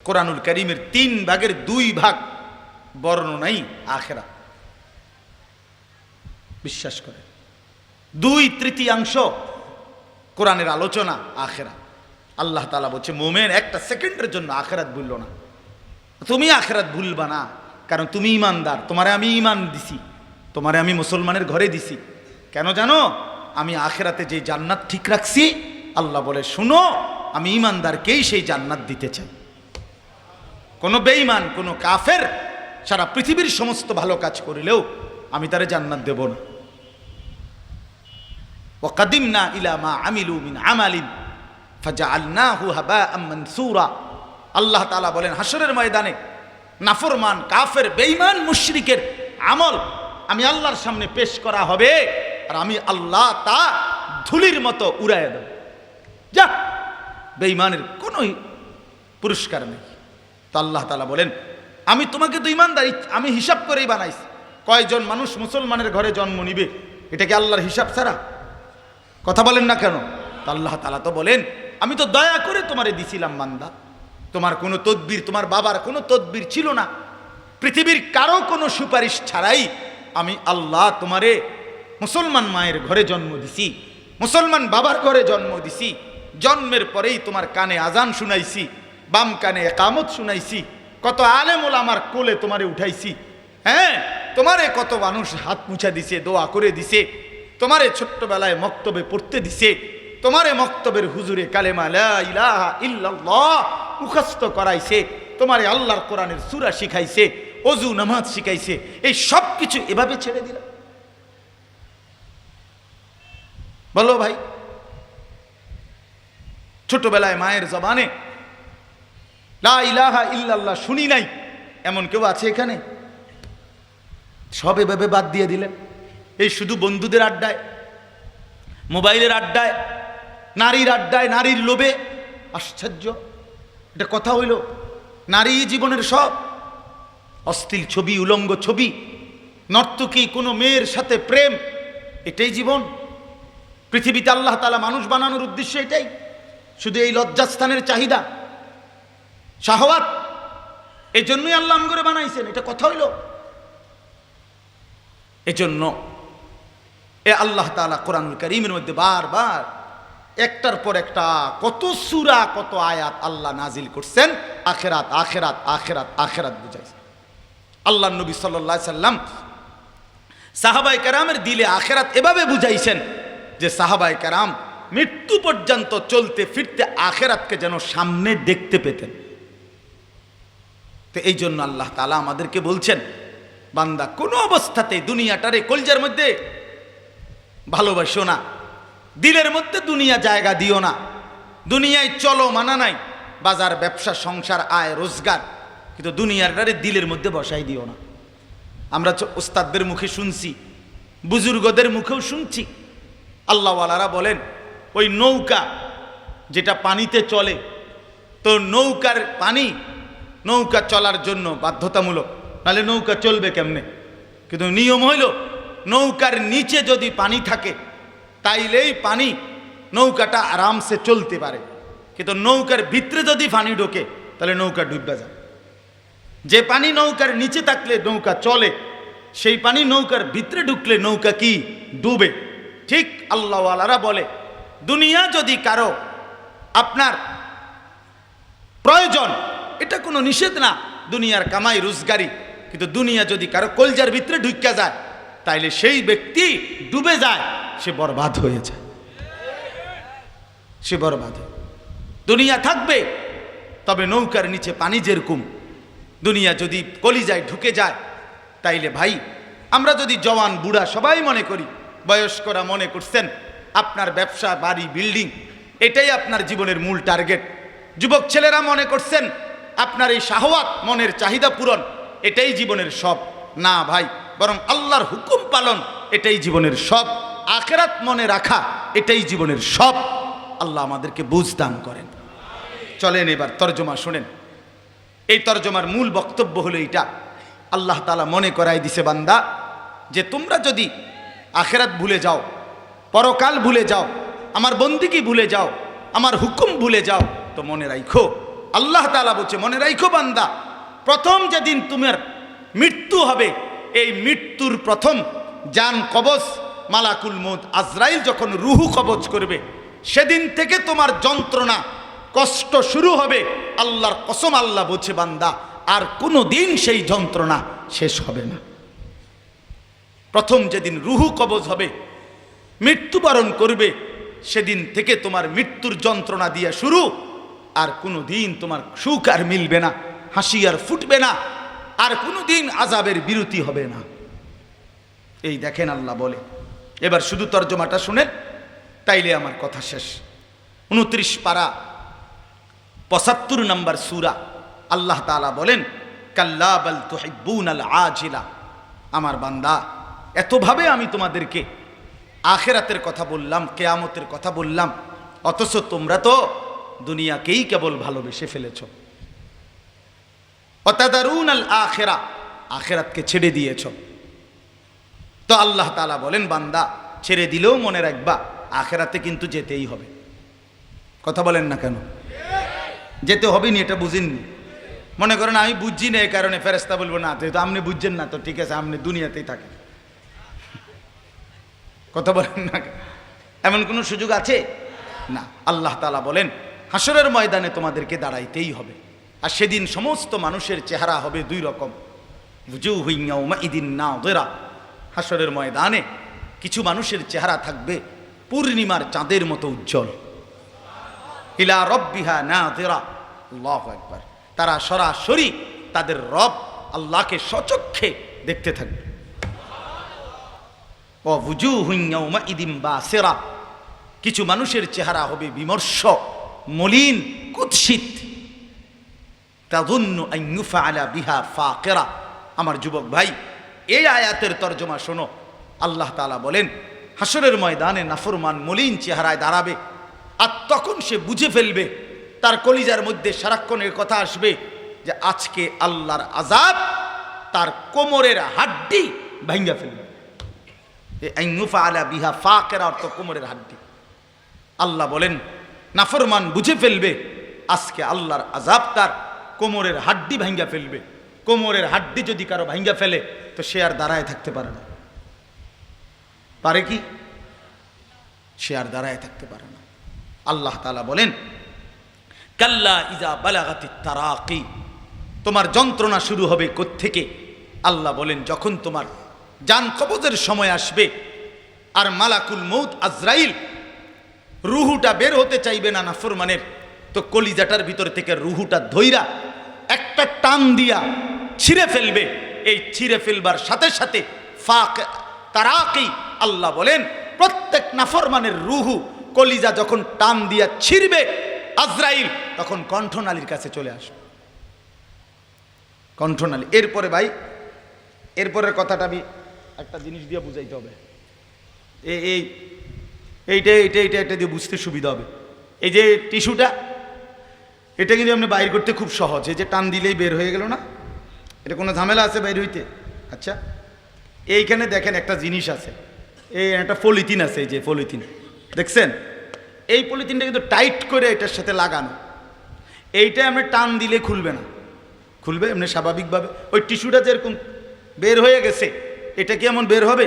কোরআনুল কারীমের 3 ভাগের 2 ভাগ বর্ণনাই আখিরাত। বিশ্বাস করে 2/3 কোরআনের আলোচনা আখিরাত। আল্লাহ তাআলা বলছে মুমিন একটা সেকেন্ডের জন্য আখিরাত ভুললো না। তুমি আখিরাত ভুলবা না, কারণ তুমি ঈমানদার। তোমারে আমি ঈমান দিছি, তোমারে আমি মুসলমানের ঘরে দিছি। কেন জানো? আমি আখিরাতে যে জান্নাত ঠিক রাখছি, আল্লাহ বলে শুনো, আমি ঈমানদারকেই সেই জান্নাত দিতে চাই। কোনো বেঈমান, কোনো কাফের সারা পৃথিবীর সমস্ত ভালো কাজ করিলেও আমি তারে জান্নাত দেব না। ওয়াকাদিমনা ইলা মা আমিলু মিন আমালিন ফাজআলনাহু হাবাআম মানসুরা। আল্লাহ তাআলা বলেন হাসরের ময়দানে নাফরমান, কাফের, বেঈমান, মুশরিকের আমল আমি আল্লাহর সামনে পেশ করা হবে, আর আমি আল্লাহ তা ধুলির মতো উড়াইয়া দেব। যা, বেঈমানের কোনো পুরস্কার নেই। তো আল্লাহ তাআলা বলেন আমি তোমাকে তো ঈমানদার আমি হিসাব করেই বানাইছি। কয়জন মানুষ মুসলমানের ঘরে জন্ম নিবে, এটা কি আল্লাহর হিসাব ছাড়া? কথা বলেন না কেন? তো আল্লাহ তাআলা তো বলেন আমি তো দয়া করে তোমারে দিছিলাম বান্দা। তোমার কোনো তদবির, তোমার বাবার কোনো তদবির ছিল না, পৃথিবীর কারো কোনো সুপারিশ ছাড়াই আমি আল্লাহ তোমারে মুসলমান মায়ের ঘরে জন্ম দিছি, মুসলমান বাবার ঘরে জন্ম দিছি। জন্মের পরেই তোমার কানে আজান শুনাইছি, বাম কানে একামত শুনাইছি, কত আলেম ওলামার কোলে তোমারে উঠাইছি। হ্যাঁ, তোমারে কত মানুষ হাত মুছা দিছে, দোয়া করে দিছে, তোমারে ছোট্টবেলায় মক্তবে পড়তে দিছে, তোমারে মক্তবের হুজুরে কালেমা লা ইলাহা ইল্লাল্লাহ মুখস্থ করাইছে, তোমারে আল্লাহর কোরআনের সূরা শিখাইছে, ওযু নামাজ শিখাইছে। এই সব কিছু এভাবে ছেড়ে দিলাম? বলো ভাই, ছোটবেলায় মায়ের জবানে লা ইলাহা ইল্লাল্লাহ শুনি নাই এমন কেউ আছে এখানে? সব এভাবে বাদ দিয়ে দিলেন। এই শুধু বন্ধুদের আড্ডায়, মোবাইলের আড্ডায়, নারীর আড্ডায়, নারীর লোভে। আশ্চর্য, এটা কথা হইল? নারী জীবনের সব। অশ্লীল ছবি, উলঙ্গ ছবি, নর্তকী, কোনো মেয়ের সাথে প্রেম, এটাই জীবন? পৃথিবীতে আল্লাহ তাআলা মানুষ বানানোর উদ্দেশ্য এটাই? শুধু এই লজ্জাস্থানের চাহিদা, শাহওয়াত, এই জন্যই আল্লাহ করে বানাইছেন? এটা কথা হইল? এজন্য এ আল্লাহ তাআলা কোরআনুল কারীমের মধ্যে বারবার একটার পর একটা কত সূরা, কত আয়াত আল্লাহ নাজিল করছেন আখিরাত, আখিরাত, আখিরাত, আখিরাত বুঝাইছেন। আল্লাহর নবী সাল্লাল্লাহু আলাইহি সাল্লাম সাহাবায়ে কেরামের দিলে আখিরাত এভাবে বুঝাইছেন যে সাহাবায়ে কেরাম মৃত্যু পর্যন্ত চলতে ফিরতে আখিরাতকে যেন সামনে দেখতে পেতেন। তো এই জন্য আল্লাহ তাআলা আমাদেরকে বলছেন বান্দা কোনো অবস্থাতেই দুনিয়াটারে কলজার মধ্যে ভালোবাসো না, দিলের মধ্যে দুনিয়া জায়গা দিও না। দুনিয়ায় চলো মানা নাই, বাজার, ব্যবসা, সংসার, আয়, রোজগার, কিন্তু দুনিয়াটারে দিলের মধ্যে বসাই দিও না। আমরা উস্তাদদের মুখে শুনছি, বুজুর্গদের মুখেও শুনছি, আল্লাহওয়ালারা বলেন ওই নৌকা যেটা পানিতে চলে, তো নৌকার পানি নৌকা চলার জন্য বাধ্যতামূলক, নাহলে নৌকা চলবে কেমনে? কিন্তু নিয়ম হইল নৌকার নিচে যদি পানি থাকে তাইলেই পানি নৌকাটা আরামসে চলতে পারে, কিন্তু নৌকার ভিতরে যদি পানি ঢোকে তাহলে নৌকা ডুববে যায়। যে পানি নৌকার নিচে থাকলে নৌকা চলে, সেই পানি নৌকার ভিতরে ঢুকলে নৌকা কি ডুবে। ঠিক আল্লাহওয়ালারা বলে দুনিয়া যদি কারো আপনার প্রয়োজন, এটা কোনো নিষেধ না, দুনিয়ার কামাই রোজগারি, কিন্তু দুনিয়া যদি কারো কলজার ভিতরে ঢুকে যায় তাইলে সেই ব্যক্তি ডুবে যায়, সে বরবাদ হয়ে যায়, সে বরবাদ। দুনিয়া থাকবে, তবে নৌকার নিচে পানি যেরকম, দুনিয়া যদি কলিজায় ঢুকে যায় তাইলে ভাই আমরা যদি জওয়ান বুড়া সবাই মনে করি, বয়স্করা মনে করছেন আপনার ব্যবসা, বাড়ি, বিল্ডিং এটাই আপনার জীবনের মূল টার্গেট, যুবক ছেলেরা মনে করছেন আপনার এই শাহওয়াত, মনের চাহিদা পূরণ এটাই জীবনের সব। না ভাই, বরং আল্লাহর হুকুম পালন এটাই জীবনের সব, আখিরাত মনে রাখা এটাই জীবনের সব। আল্লাহ আমাদেরকে বুঝ দান করেন। চলেন এবার তর্জমা শুনেন। এই তর্জমার মূল বক্তব্য হলো এইটা, আল্লাহ তাআলা মনে করাই দিছে বান্দা যে তোমরা যদি আখিরাত ভুলে যাও, পরকাল ভুলে যাও, আমার বন্দিগি ভুলে যাও, আমার হুকুম ভুলে যাও, তো মনে রাখো আল্লাহ তাআলা বলছে, মনে রাখো বান্দা, প্রথম যেদিন তোমার মৃত্যু হবে, এই মৃত্যুর প্রথম জান কবজ মালাকুল মউত আজরাইল যখন রুহু কবজ করবে, সেদিন থেকে তোমার যন্ত্রণা কষ্ট শুরু হবে। আল্লাহর কসম, আল্লাহ বলছে বান্দা, আর কোনো দিন সেই যন্ত্রণা শেষ হবে না। প্রথম যেদিন রুহু কবজ হবে, মৃত্যুবরণ করবে, সেদিন থেকে তোমার মৃত্যুর যন্ত্রণা দিয়ে শুরু। আর কোনো দিন তোমার সুখ আর মিলবে না, হাসি আর ফুটবে না, আর কোনো দিন আযাবের বিরতি হবে না। এই দেখেন আল্লাহ বলে। এবার শুধু তর্জমাটা শুনেন, তাইলে আমার কথা শেষ। 29 পারা 75 নম্বর সূরা, আল্লাহ তাআলা বলেন, কাল্লা বাল তুহিব্বুনাল আজিলা। আমার বান্দা, এতভাবে আমি তোমাদেরকে আখিরাতের কথা বললাম, কিয়ামতের কথা বললাম, অথচ তোমরা তো দুনিয়াকেই কেবল ভালোবেসে ফেলেছ। ওয়াতাদারুনাল আখিরা, আখিরাতকে ছেড়ে দিয়েছ। তো আল্লাহ তাআলা বলেন, বান্দা ছেড়ে দিলেও মনে রাখবা, আখিরাতে কিন্তু যেতেই হবে। কথা বলেন না কেন? যেতে হবে নি, এটা বুঝেননি? মনে করেন আমি বুঝছি না, এই কারণে ফেরেশতা বলবো না, তো আপনি বুঝছেন না, তো ঠিক আছে, আপনি দুনিয়াতেই থাকেন। কথা বলেন না, এমন কোনো সুযোগ আছে? না। আল্লাহ তাআলা বলেন, হাসরের ময়দানে তোমাদেরকে দাঁড়াইতেই হবে। আর সেদিন সমস্ত মানুষের চেহারা হবে দুই রকম, উজুহুন ইয়াওমাইদিন নাযিরা। হাসরের ময়দানে কিছু মানুষের চেহারা থাকবে পূর্ণিমার চাঁদের মতো উজ্জ্বল, ইলা রাব্বিহা নাযিরা। আল্লাহু আকবার। তারা সরাসরি তাদের রব আল্লাহকে সচক্ষে দেখতে থাকবে। ওয়াজুহুন ইয়াওমাইদিন বাসিরা। কিছু মানুষের চেহারা হবে বিমর্ষ, মলিন, কুৎসিত। তাযুন্নু আন ইউফআলা বিহা ফাকিরা। আমার যুবক ভাই, এই আয়াতের তর্জমা শোনো। আল্লাহ তাআলা বলেন, হাসরের ময়দানে নাফরমান মলিন চেহারায় দাঁড়াবে, আর তখন সে বুঝে ফেলবে, তার কলিজার মধ্যে সারাক্ষণ এর কথা আসবে যে আজকে আল্লাহর আযাব তার কোমরের হাড্ডি ভাঙা ফেলবে। আন ইউফআলা বিহা ফাকিরা অর্থ কোমরের হাড্ডি। আল্লাহ বলেন, নাফরমান বুঝে ফেলবে আজকে আল্লাহর আযাব তার কোমরের হাড্ডি ভাঙ্গা ফেলবে। কোমরের হাড্ডি যদি কারো ভাঙ্গা ফেলে, তো সে আর দাঁড়ায় থাকতে পারে না। পারে কি? সে আর দাঁড়ায় থাকতে পারে না। আল্লাহ তাআলা বলেন, কাল্লা ইযা বালাগাতিত তারাকি। তোমার যন্ত্রণা শুরু হবে কোত্থেকে? আল্লাহ বলেন, যখন তোমার জান কবজের সময় আসবে, আর মালাকুল মউত আজরাইল রুহুটা বের হতে চাইবে না নাফরমানের, তো কলিজাটার ভিতর থেকে রুহুটা ধইরা একটা টান দিয়া ছিঁড়ে ফেলবে। এই ছিঁড়ে ফেলবার সাথে সাথে তারাকি, আল্লাহ বলেন, প্রত্যেক নাফরমানের রুহু কলিজা যখন টান দিয়া ছিঁড়বে আজরাইল, তখন কণ্ঠনালীর কাছে চলে আসবে। কণ্ঠনালী। এরপরে ভাই, এরপরের কথাটা আমি একটা জিনিস দিয়ে বুঝাইতে হবে। এইটা দিয়ে বুঝতে সুবিধা হবে। এই যে টিস্যুটা, এটা কিন্তু আপনি বাইর করতে খুব সহজ। এই যে টান দিলেই বের হয়ে গেল না, এটা কোনো ঝামেলা আছে বাইর হইতে? আচ্ছা, এইখানে দেখেন একটা জিনিস আছে, এই একটা পলিথিন আছে, এই যে পলিথিন দেখছেন, এই পলিথিনটা কিন্তু টাইট করে এটার সাথে লাগানো। এইটা আপনি টান দিলে খুলবে না, খুলবে এমনি স্বাভাবিকভাবে। ওই টিস্যুটা যেরকম বের হয়ে গেছে, এটা কি এমন বের হবে?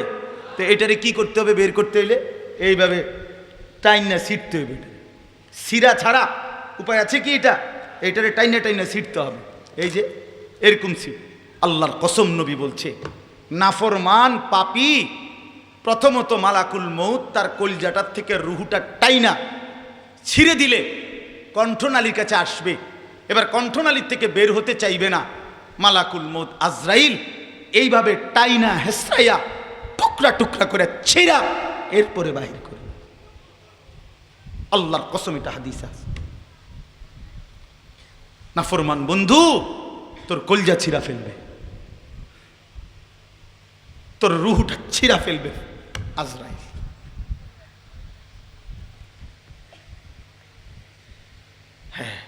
তো এটারে কি করতে হবে? বের করতে হইলে এইভাবে টাইনা ছিটতে হবে। সিরা ছাড়া উপায় আছে কি? এইটারে টাইনা টাইনা ছিটতে হবে। এই যে এরকম ছিট। আল্লাহর কসম, নবী বলছে, নাফরমান পাপী প্রথমত মালাকুল মউত তার কলজাটার থেকে রুহুটা টাইনা ছিঁড়ে দিলে কণ্ঠনালীর কাছে আসবে। এবার কণ্ঠনালীর থেকে বের হতে চাইবে না। মালাকুল মউত আজরাইল এইভাবে টাইনা হেসরাইয়া টুকরা টুকরা করে ছিঁড়া এরপরে বাহির করে। আল্লাহর কসম, এটা হাদিস আছে। নাফরমান বন্ধু তোর কলজা ছিঁড়া ফেলবে, তোর রুহুটা ছিঁড়া ফেলবে আজরাইল। হ্যাঁ,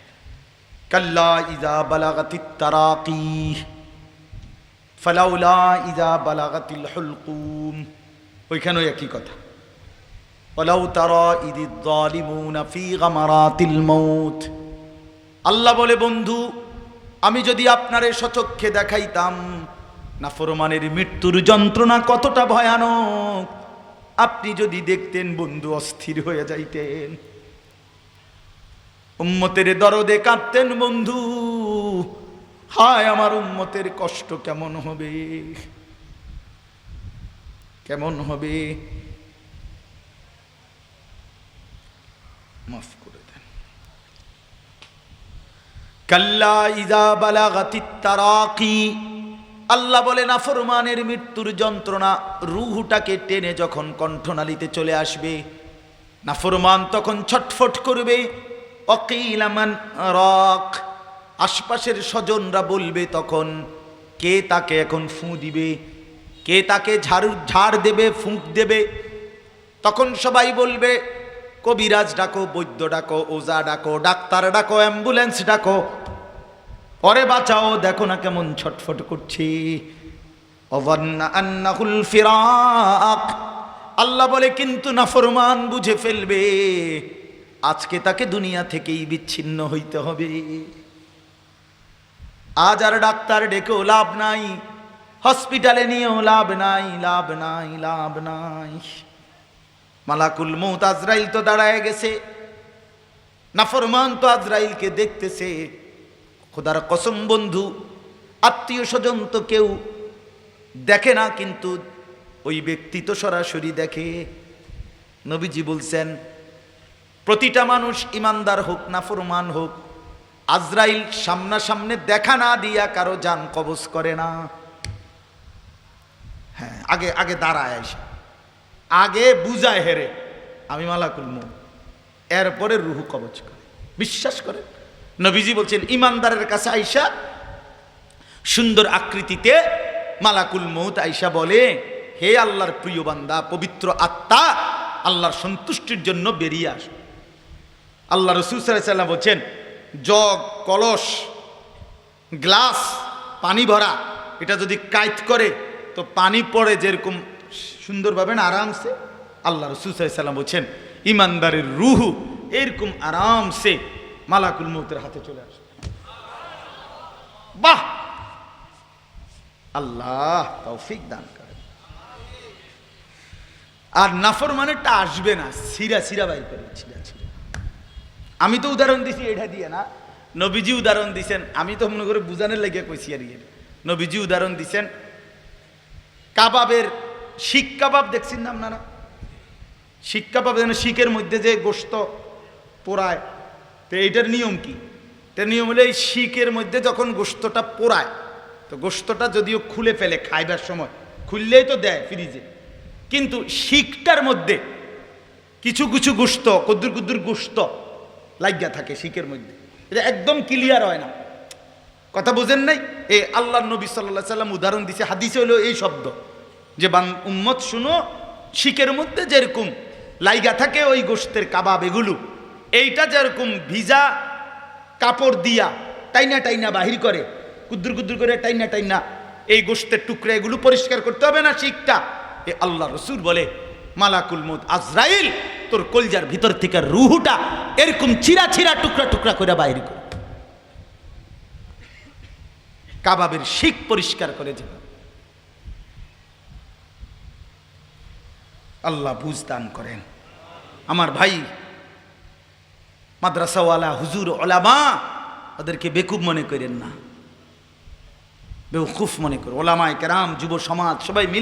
কাল্লা ইযা বালাগাতিত তারাকি ফালাউলা ইযা বালাগাতিল হুলকুম। ওইখানেও একই কথা। ওয়ালাউ তারা ইযিয যালিমুনা ফি গামারাতিল মাউত আল্লাহ বলে, বন্ধু আমি যদি আপনারে সচক্ষে দেখাইতাম নাফরমানের মৃত্যুর যন্ত্রণা কতটা ভয়ানক, আপনি যদি দেখতেন বন্ধু অস্থির হয়ে যাইতেন, উম্মতের দরদে কাঁদতেন বন্ধু, হায় আমার উম্মতের কষ্ট কেমন হবে, কেমন হবে। মাফ করে দেন। কাল্লা ইযা বালাগাতিত তারাকি, আল্লাহ বলে নাফরমানের মৃত্যুর যন্ত্রণা রূহটাকে টেনে যখন কণ্ঠনালীতে চলে আসবে, নাফরমান তখন ছটফট করবে। অকিলা মান রাক, আশপাশের স্বজনরা বলবে তখন, কে তাকে এখন ফুঁ দিবে, কে তাকে ঝাড় দেবে, ফুঁক দেবে। তখন সবাই বলবে, কবিরাজ ডাকো, বৈদ্য ডাকো, ওজা ডাকো, ডাক্তার ডাকো, অ্যাম্বুলেন্স ডাকো, পরে বাঁচাও, দেখো না কেমন ছটফট করছে। অযান্না আন্নাহুল ফিরাক, আল্লাহ বলে কিন্তু নাফরমান বুঝে ফেলবে আজকে তাকে দুনিয়া থেকেই বিচ্ছিন্ন হইতে হবে। আজ আর ডাক্তার ডেকেও লাভ নাই, হসপিটালে নিয়েও লাভ নাই, লাভ নাই, লাভ নাই। মালাকুল মউত আজরাইল তো দাঁড়ায় গেছে, নাফরমান তো আজরাইলকে দেখতেছে। খোদার কসম বন্ধু, আত্মীয় স্বজন তো কেউ দেখে না, কিন্তু ওই ব্যক্তি তো সরাসরি দেখে। নবীজি বলছেন, প্রতিটা মানুষ ইমানদার হোক নাফরমান হোক, আজরাইল সামনাসামনে দেখা না দিয়া কারো জান কবজ করে না। হ্যাঁ, আগে আগে দাঁড়ায় আইসা, আগে বুঝায় হেরে আমি মালাকুল মউত, এরপরে রুহু কবজ করে। বিশ্বাস করে নবীজি বলছেন, ইমানদারের কাছে আইসা সুন্দর আকৃতিতে মালাকুল মউত আইসা বলে, হে আল্লাহর প্রিয় বান্দা, পবিত্র আত্মা, আল্লাহর সন্তুষ্টির জন্য বেরিয়ে আস। আল্লাহ রাসূল সাল্লাল্লাহু আলাইহি ওয়াসাল্লাম বলছেন, জগ, কলস, গ্লাস পানি ভরা, এটা যদি কাইত করে তো পানি পড়ে যেরকম সুন্দরভাবে না আরামসে, আল্লাহ রাসূল সাল্লাল্লাহু আলাইহি ওয়াসাল্লাম বলছেন ইমানদারের রূহু এরকম আরামসে মালাকুল মউতের হাতে চলে আসে। বাহ, আল্লাহ তৌফিক দান করে। আর নাফরমানেরটা আসবে না, সিরা সিরা বাইর করে, ছিড়া ছিড়া। আমি তো উদাহরণ দিছি এটা দিয়ে না, নবীজি উদাহরণ দিছেন, আমি তো মনে করে বুঝানোর লাগিয়া কইছি আর ইয়ে। নবীজি উদাহরণ দিছেন কাবাবের, শিক কাবাব দেখছেন না আপনারা? শিক কাবাব যেন শিকের মধ্যে যে গোশত পোড়ায়, তো এইটার নিয়ম কি? এটার নিয়ম হলে এই শিকের মধ্যে যখন গোশতটা পোড়ায়, তো গোশতটা যদিও খুলে ফেলে খাইবার সময়, খুললেই তো দেয় ফ্রিজে, কিন্তু শিকটার মধ্যে কিছু কিছু গোশত, কদ্দুর কুদ্দুর গোশত লাগিয়া থাকে শিকের মধ্যে, এটা একদম ক্লিয়ার হয় না। কথা বোঝেন নাই? এই আল্লাহ নবী সাল্লাল্লাহু আলাইহি সাল্লাম উদাহরণ দিছে, হাদিসে হলো এই শব্দ যে উম্মত শুনো, শিকের মধ্যে যেরকম লাইগা থাকে ওই গোশতের কাবাব এগুলো, এইটা যেরকম ভিজা কাপড় দিয়া টাইনা টাইনা বাহির করে, কুদ্দুর কুদ্দুর করে টাইনা টাইনা এই গোশতের টুকরা এগুলো পরিষ্কার করতে হবে না শিকটা। এ আল্লাহ রাসূল বলে, মালাকুল মউত আজরাইল তোর কলজার ভিতর থেকে রূহটা এরকম চিরা চিরা টুকরা টুকরা করে বাহির করে কাবাবের শিক পরিষ্কার করে যাবে। আল্লাহ বুঝ দান করেন। আমার ভাই মাদ্রাসাওয়ালা হুজুর ওলামা, ওদেরকে বেকুব মনে করেন না, বেউকুফ মনে করো। ওলামায়ে কেরাম, যুব সমাজ সবাই মিলে